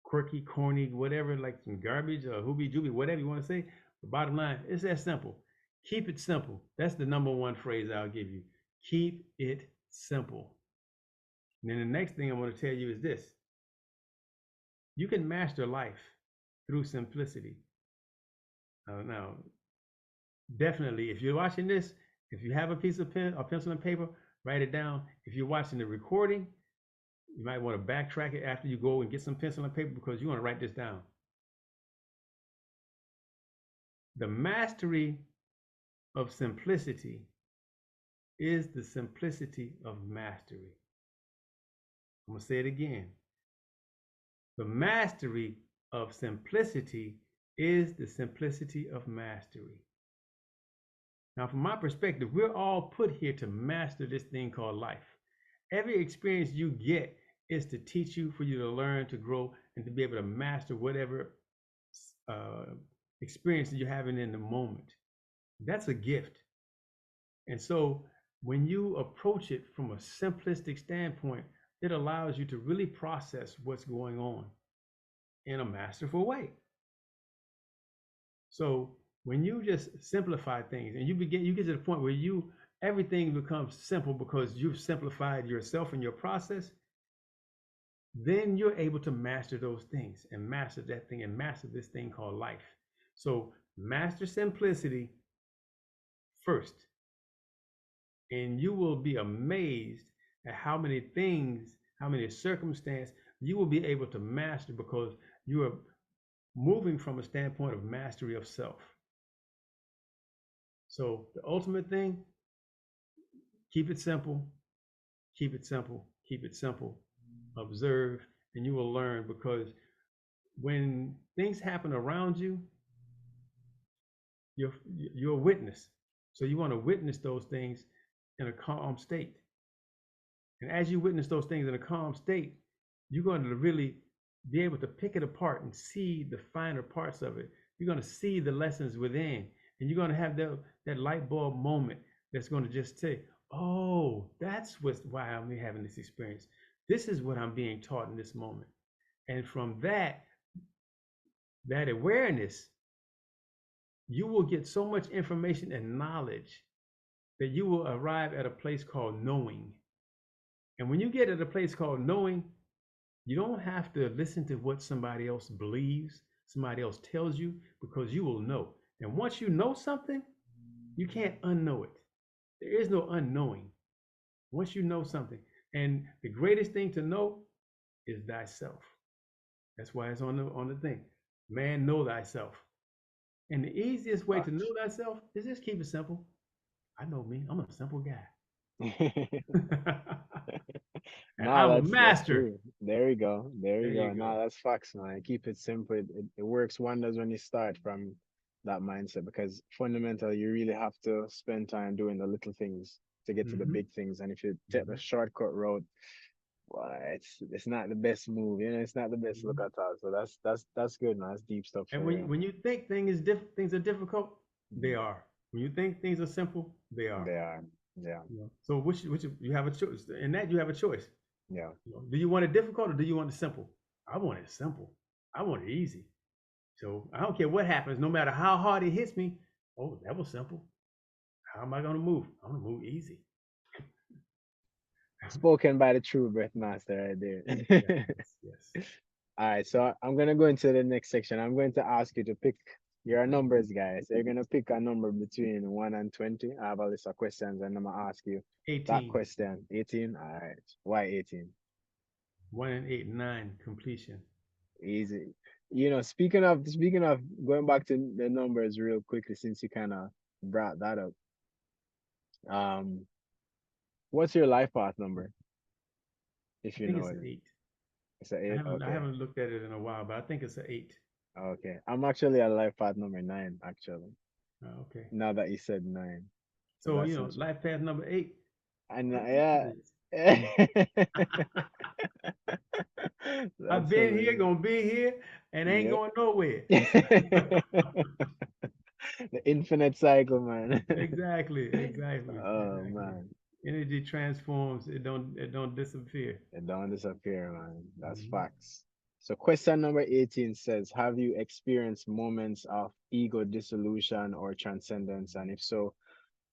quirky, corny, whatever, like some garbage or hoobie dooby, whatever you want to say. The bottom line, it's that simple. Keep it simple. That's the number one phrase I'll give you. Keep it simple. And then the next thing I want to tell you is this: you can master life through simplicity. Now, definitely, if you're watching this, if you have a piece of pen or pencil and paper, write it down. If you're watching the recording, you might want to backtrack it after you go and get some pencil and paper because you want to write this down. The mastery of simplicity is the simplicity of mastery. I'm going to say it again. The mastery of simplicity is the simplicity of mastery. Now, from my perspective, we're all put here to master this thing called life. Every experience you get is to teach you, for you to learn, to grow, and to be able to master whatever uh, experience that you're having in the moment. That's a gift. And so when you approach it from a simplistic standpoint, it allows you to really process what's going on in a masterful way. So when you just simplify things and you get to the point where everything becomes simple because you've simplified yourself and your process, then you're able to master those things and master that thing and master this thing called life. So master simplicity first, and you will be amazed at how many things, how many circumstances you will be able to master because you are moving from a standpoint of mastery of self. So the ultimate thing, keep it simple, keep it simple, keep it simple. Observe, and you will learn, because when things happen around you, you're a witness. So you want to witness those things in a calm state. And as you witness those things in a calm state, you're going to really be able to pick it apart and see the finer parts of it. You're going to see the lessons within, and you're going to have that light bulb moment that's going to just say, oh, that's why I'm having this experience. This is what I'm being taught in this moment. And from that awareness, you will get so much information and knowledge that you will arrive at a place called knowing. And when you get at a place called knowing, you don't have to listen to what somebody else believes, somebody else tells you, because you will know. And once you know something, you can't unknow it. There is no unknowing. Once you know something, and the greatest thing to know is thyself. That's why it's on the thing. Man, know thyself. And the easiest way to know Facts. thyself is just keep it simple. I know me. I'm a simple guy. And No, I'm a that's master. true. There you go. There There you you go. No, go. that's facts, man. Keep it simple. It works wonders when you start from that mindset, because fundamentally you really have to spend time doing the little things to get to the Mm-hmm. big things. And if you take the Mm-hmm. shortcut road, well, it's not the best move, it's not the best look Mm-hmm. at all. So that's good, man. That's deep stuff And for real. when you think things are difficult, they Mhm. are. When you think things are simple, they are. They are. Yeah. So which you have a choice. In that you have a choice. Yeah. Do you want it difficult or do you want it simple? I want it simple. I want it easy. So I don't care what happens, no matter how hard it hits me. Oh, that was simple. How am I going to move? I'm going to move easy. Spoken by the true breath master right there. Yes, yes. All right, so I'm gonna go into the next section. I'm going to ask you to pick your numbers, guys. So you're gonna pick a number between 1 and 20. I have a list of questions, and I'm gonna ask you that 18, question. 18. All right. Why 18? 1 and 8, 9, completion. Easy. Speaking of going back to the numbers real quickly, since you kind of brought that up. Um, what's your life path number, if I you think know it's it? an 8. It's a eight. I Okay. haven't looked at it in a while, but I think it's an 8. Okay. I'm actually at life path number 9, actually. Okay. Now that you said 9. So So, that's interesting. life path number 8. And I'm yeah. curious. I've That's been here, hilarious. gonna be here, and ain't Yep. going nowhere. The infinite cycle, man. Exactly, exactly, Oh exactly. man. Energy transforms, it don't disappear. It don't disappear, man. That's Mhm. facts. So question number 18 says, have you experienced moments of ego dissolution or transcendence? And if so,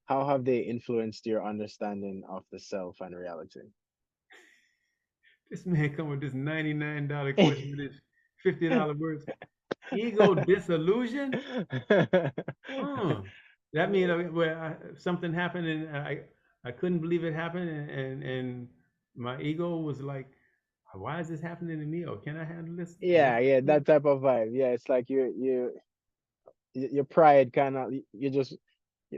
how have they influenced your understanding of the self and reality? This man come with this $99 question with his $50 words. Ego disillusion? Mm. That means something happened and I couldn't believe it happened, and my ego was like, why is this happening to me? Or can I handle this? Is that Yeah, yeah, that type of vibe. Yeah, it's like your pride kind of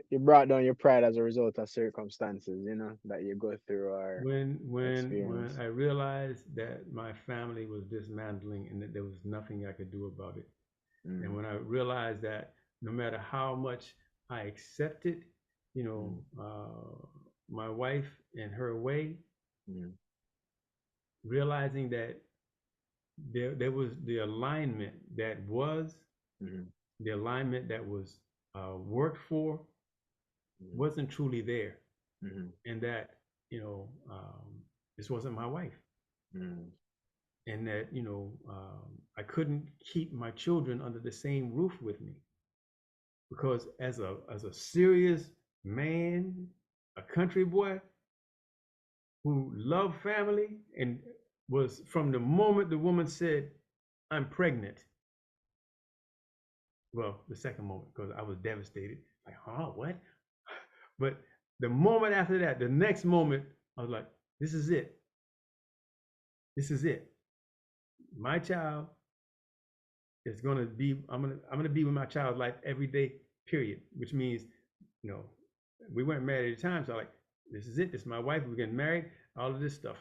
you brought down your pride as a result of circumstances, that you go through or when experience. I realized that my family was dismantling and that there was nothing I could do about it. And Mm, when I realized that no matter how much I accepted, mm, my wife and her way, mm, realizing that there was mm, the alignment that was worked for mm, wasn't truly there, mm, and that you know um, this wasn't my wife, mm, and that I couldn't keep my children under the same roof with me, because as a serious man, a country boy who loved family, and was from the moment the woman said, "I'm pregnant." Well, the second moment, because I was devastated. Like, huh, what? But the moment after that, the next moment, I was like, this is it. This is it. My child it's gonna be I'm gonna be with my child's life every day, period. Which means, you know, we weren't married at the time, so like, this is it. This is my wife. We're getting married. All of this stuff,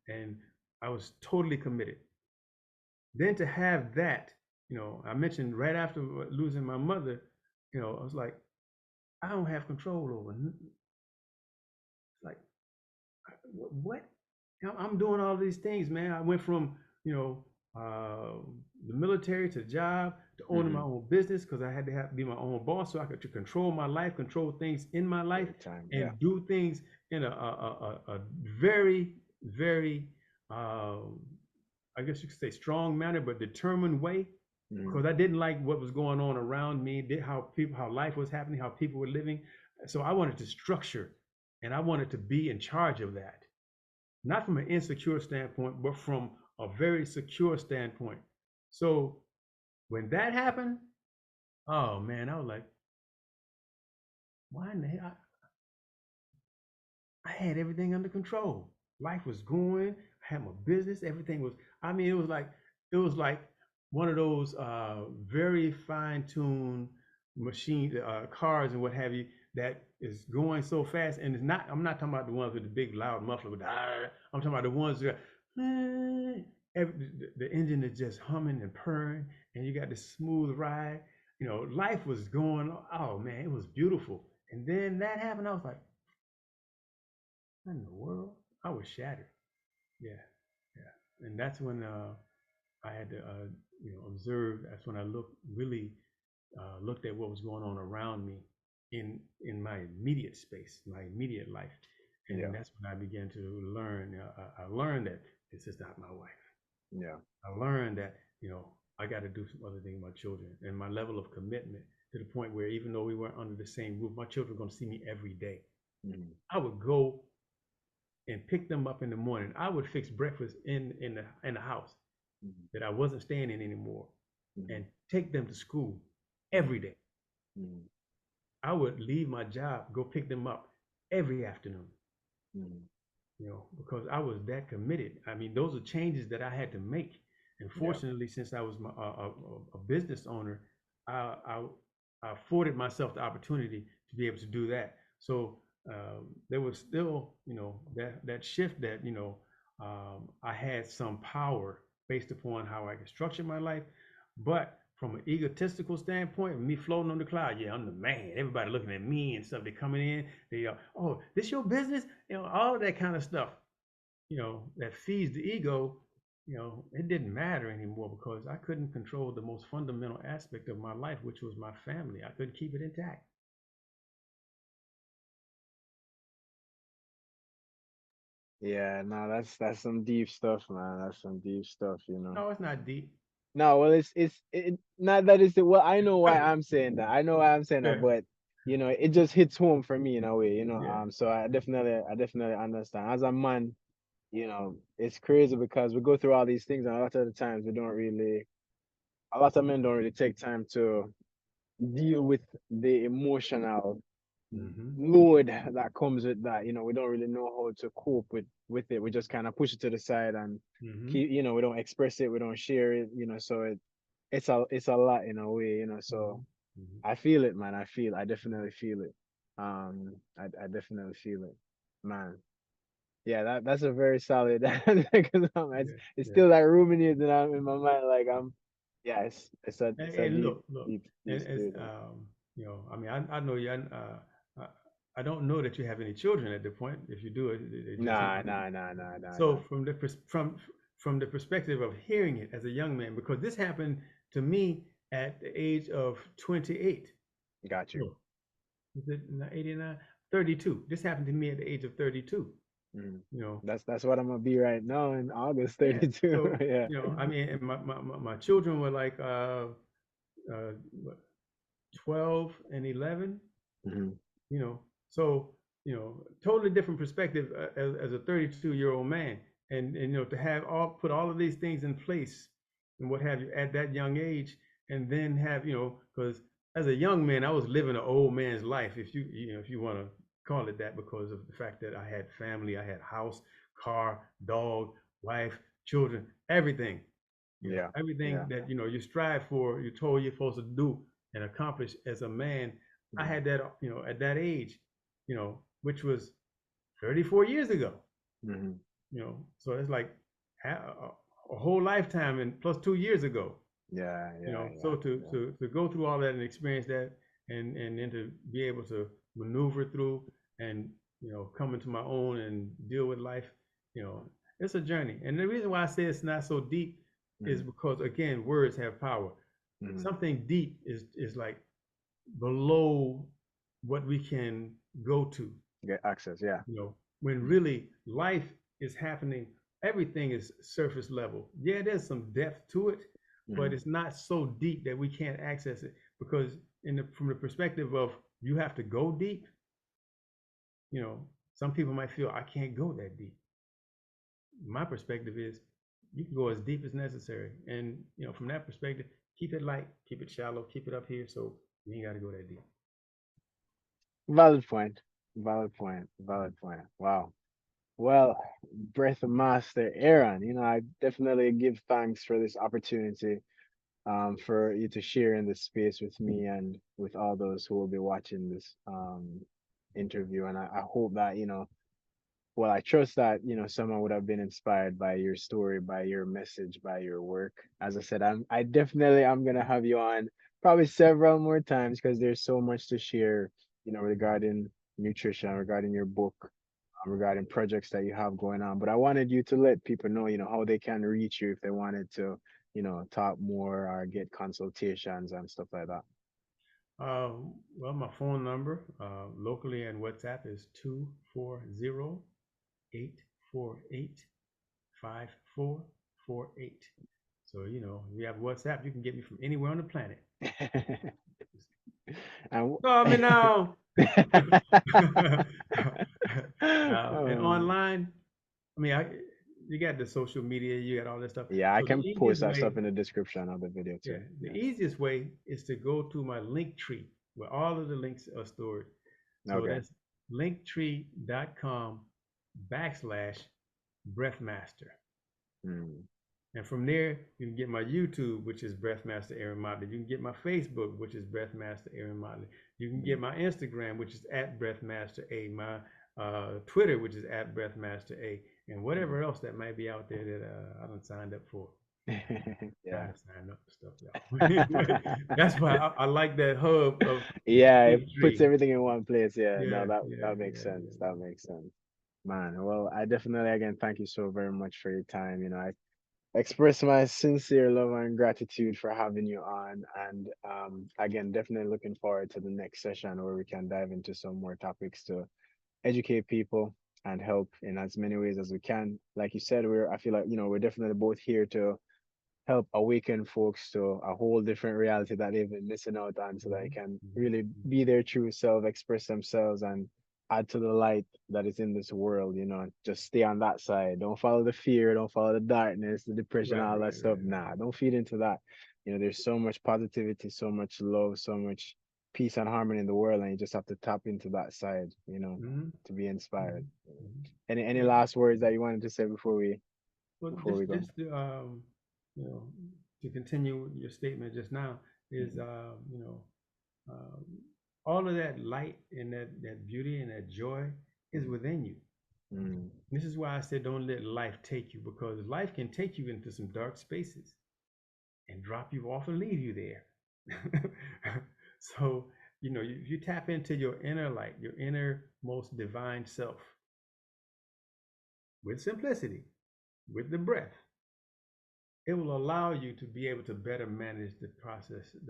and I was totally committed. Then to have that, I mentioned right after losing my mother, I was like, I don't have control over. Like, what? I'm doing all these things, man. I went from, you know, the military to job to owning my Mm-hmm. own business because I had to be my own boss so I could to control my life, control things in my life, Every time. Yeah. and do things in a very, very, um, I guess you could say, strong manner, but determined way. Mm-hmm. Because I didn't like what was going on around me, how life was happening, how people were living. So I wanted to structure, and I wanted to be in charge of that, not from an insecure standpoint, but from a very secure standpoint. So when that happened, oh man, I was like, why in the hell? I had everything under control. Life was going. I had my business. Everything was. I mean, it was like one of those very fine-tuned machine cars and what have you that is going so fast. And it's not. I'm not talking about the ones with the big loud muffler with the. I'm talking about the ones that. The engine is just humming and purring, and you got this smooth ride. Life was going. Oh man, it was beautiful. And then that happened. I was like, what in the world? I was shattered. Yeah, yeah. And that's when I had to, observe. That's when I looked at what was going on around me in my immediate space, my immediate life, and Yeah. that's when I began to learn. I learned that this is not my wife. Yeah. I learned that I got to do some other things with my children, and my level of commitment to the point where even though we weren't under the same roof, my children were going to see me every day. Mm-hmm. I would go and pick them up in the morning. I would fix breakfast in the house Mm-hmm. that I wasn't staying in anymore, Mm-hmm. and take them to school every Mm-hmm. day. Mm-hmm. I would leave my job, go pick them up every afternoon. Mm-hmm. Because I was that committed. I mean, those are changes that I had to make. And Yeah. fortunately, since I was a business owner, I I afforded myself the opportunity to be able to do that. So there was still, that shift that, I had some power based upon how I could structure my life. But from an egotistical standpoint, me floating on the cloud, yeah, I'm the man. Everybody looking at me and stuff. They coming in, oh, this your business? All of that kind of stuff, that feeds the ego, it didn't matter anymore because I couldn't control the most fundamental aspect of my life, which was my family. I couldn't keep it intact. Yeah. No, that's some deep stuff, man. That's some deep stuff. No, it's not deep. No, well, not that it's well. I know why I'm saying that. I know why I'm saying that, Yeah, but it just hits home for me in a way. yeah. So I definitely understand. As a man, it's crazy because we go through all these things, and a lot of the times a lot of men don't really take time to deal with the emotional Mm-hmm. load that comes with that. We don't really know how to cope with it. We just kind of push it to the side and Mm-hmm. keep, we don't express it, we don't share it, so it's a lot in a way, Mm-hmm. so Mm-hmm. I feel it, man. I definitely feel it. I definitely feel it, man. Yeah, that's a very solid because Yeah, it's yeah. still like ruminating in my mind, like yeah, it's a And deep, look, deep, and deep as spirit. I mean, I know you. I, I don't know that you have any children at the point. If you do, it just Nah, nah, nah, nah, nah, so nah. from the perspective of hearing it as a young man, because this happened to me at the age of 28. Got you. No, is it 89? 32. This happened to me at the age of 32. Mm. You know, That's what I'm gonna be right now in August yeah. 32. So, Yeah. I mean, and my children were like uh, 12 and 11. Hmm. So totally different perspective as a 32-year-old man, and to have put all of these things in place and what have you at that young age, and then have because as a young man I was living an old man's life, if you want to call it that, because of the fact that I had family, I had house, car, dog, wife, children, everything. Yeah. Everything Yeah. that you strive for, you're told you're supposed to do and accomplish as a man. I Mm-hmm. had that, at that age, which was 34 years ago. Mm-hmm. So it's like a whole lifetime and plus 2 years ago. Yeah. Yeah. So Yeah. Yeah. to go through all that and experience that, and then to be able to maneuver through and come into my own and deal with life, you know, it's a journey. And the reason why I say it's not so deep is Mm-hmm. because again, words have power. Mm-hmm. Something deep is like below what we can go to. Get access. Yeah. When Mm-hmm. really life is happening, everything is surface level. Yeah, there's some depth to it, but Mm-hmm. it's not so deep that we can't access it because from the perspective of you have to go deep, you know, some people might feel I can't go that deep. My perspective is you can go as deep as necessary. And, from that perspective, keep it light, keep it shallow, keep it up here so you ain't got to go that deep. Valid point. Valid point. Valid point. Wow. Well, Breath of Master Aaron, I definitely give thanks for this opportunity, for you to share in this space with me and with all those who will be watching this interview. And I hope that, well, I trust that, someone would have been inspired by your story, by your message, by your work. As I said, I'm gonna have you on probably several more times because there's so much to share, regarding nutrition, regarding your book, regarding projects that you have going on. But I wanted you to let people know, how they can reach you if they wanted to, talk more or get consultations and stuff like that. Well, my phone number locally and WhatsApp is 240-848-5448. So, if you have WhatsApp, you can get me from anywhere on the planet. And Call me now. And um, online, I mean, you got the social media, you got all this stuff. yeah, I So the can post easiest that way, stuff in the description of the video yeah, too. the Yeah. easiest way is to go to my link tree where all of the links are stored. So Okay. that's linktree.com/breathmaster. Mm. And from there, you can get my YouTube, which is Breathmaster Aaron Mottley. You can get my Facebook, which is Breathmaster Aaron Mottley. You can get Mm. my Instagram, which is at Breathmaster A. My Twitter, which is at Breathmaster A. And Mm. whatever else that might be out there that I haven't signed up for. Trying Yeah. to sign up for stuff, y'all. That's why I like that hub of Yeah, it puts Linktree. everything in one place. Yeah, no, Yeah, that yeah, makes yeah, sense. yeah, That makes sense. Man, well, I definitely again thank you so very much for your time. I express my sincere love and gratitude for having you on. And again, definitely looking forward to the next session where we can dive into some more topics to educate people and help in as many ways as we can. Like you said, I feel like, we're definitely both here to help awaken folks to a whole different reality that they've been missing out on so yeah. that they Mhm, can mhm, really mhm. be their true self, express themselves, and add to the light that is in this world, and just stay on that side. Don't follow the fear, don't follow the darkness, the depression, Right, all that right, stuff. right, Nah, right. don't feed into that. There's so much positivity, so much love, so much peace and harmony in the world, and you just have to tap into that side, Mhm, to be inspired. mhm, mhm. Any Yeah. last words that you wanted to say before we Well, before we just go? just to you know to continue your statement just now is Mm, um, all of that light and that beauty and that joy is mm, within you. mm. This is why I said don't let life take you because life can take you into some dark spaces and drop you off and leave you there. So you tap into your inner light, your innermost divine self with simplicity, with the breath, it will allow you to be able to better manage the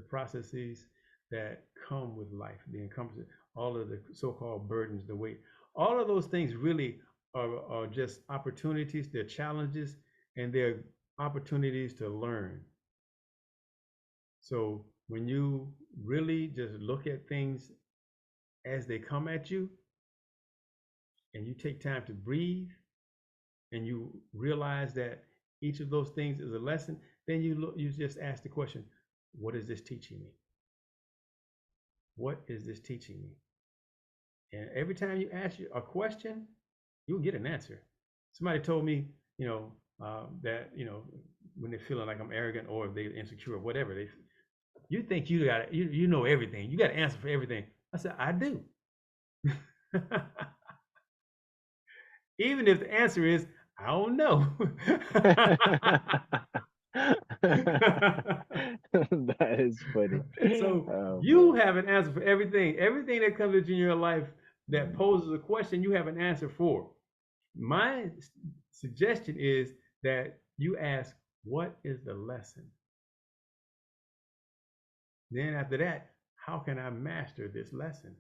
processes that come with life, the encompassing all of the so-called burdens, the weight, all of those things really are just opportunities, they're challenges, and they're opportunities to learn. So when you really just look at things as they come at you, and you take time to breathe, and you realize that each of those things is a lesson, then you just ask the question, what is this teaching me? What is this teaching me? And every time you ask you a question, you'll get an answer. Somebody told me, that when they're feeling like I'm arrogant or if they're insecure or whatever. You think you know everything. You got to answer for everything. I said, I do. Even if the answer is, I don't know. That is funny. So Oh you man. have an answer for everything. Everything that comes into your life that Mm, poses a question, you have an answer for. My suggestion is that you ask, what is the lesson? Then after that, how can I master this lesson?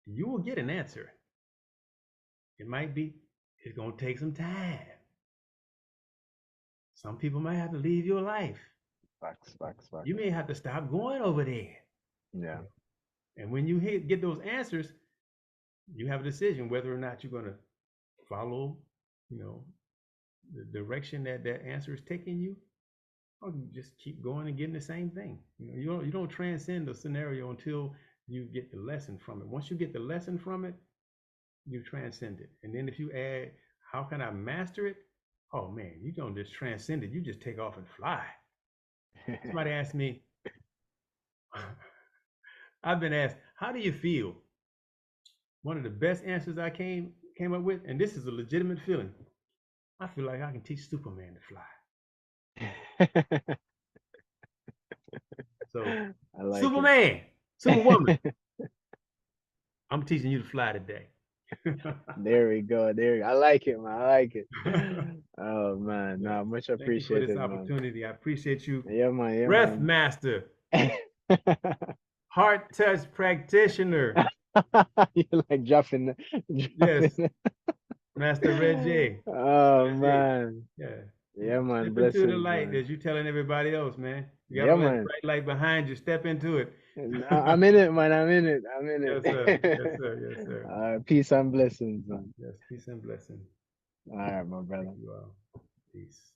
You will get an answer. It might be, it's going to take some time. Some people might have to leave your life. facts, facts, You facts. may have to stop going over there. Yeah. And when you get those answers, you have a decision whether or not you're going to follow, you know, the direction that that answer is taking you, or you just keep going and getting the same thing. You don't transcend the scenario until you get the lesson from it. Once you get the lesson from it, you transcend it. And then if you add, how can I master it? Oh man, you don't just transcend it. You just take off and fly. Somebody asked me, I've been asked, how do you feel? One of the best answers I came up with, and this is a legitimate feeling. I feel like I can teach Superman to fly. So, I like it. Superman, Superwoman, I'm teaching you to fly today. There we go. There. I like it, man. I like it. Oh man, Yeah. no, much Thank you for this appreciated, man. opportunity. I appreciate you. Yeah, man. Yeah, Breath man. Master, Heart Touch Practitioner. You like dropping, Yes, dropping. Master Reggie. Oh Reggie. man. Yeah. Yeah, man. Step into the Blessings, light man. as you telling everybody else, man. You got Yeah, all that man. bright light behind you. Step into it. I'm in it, man. I'm in it. I'm in Yes, sir. Yes, it. sir. Yes, sir. Peace and blessings, man. Yes, peace and blessing. All right, my Thank brother. you all. Peace.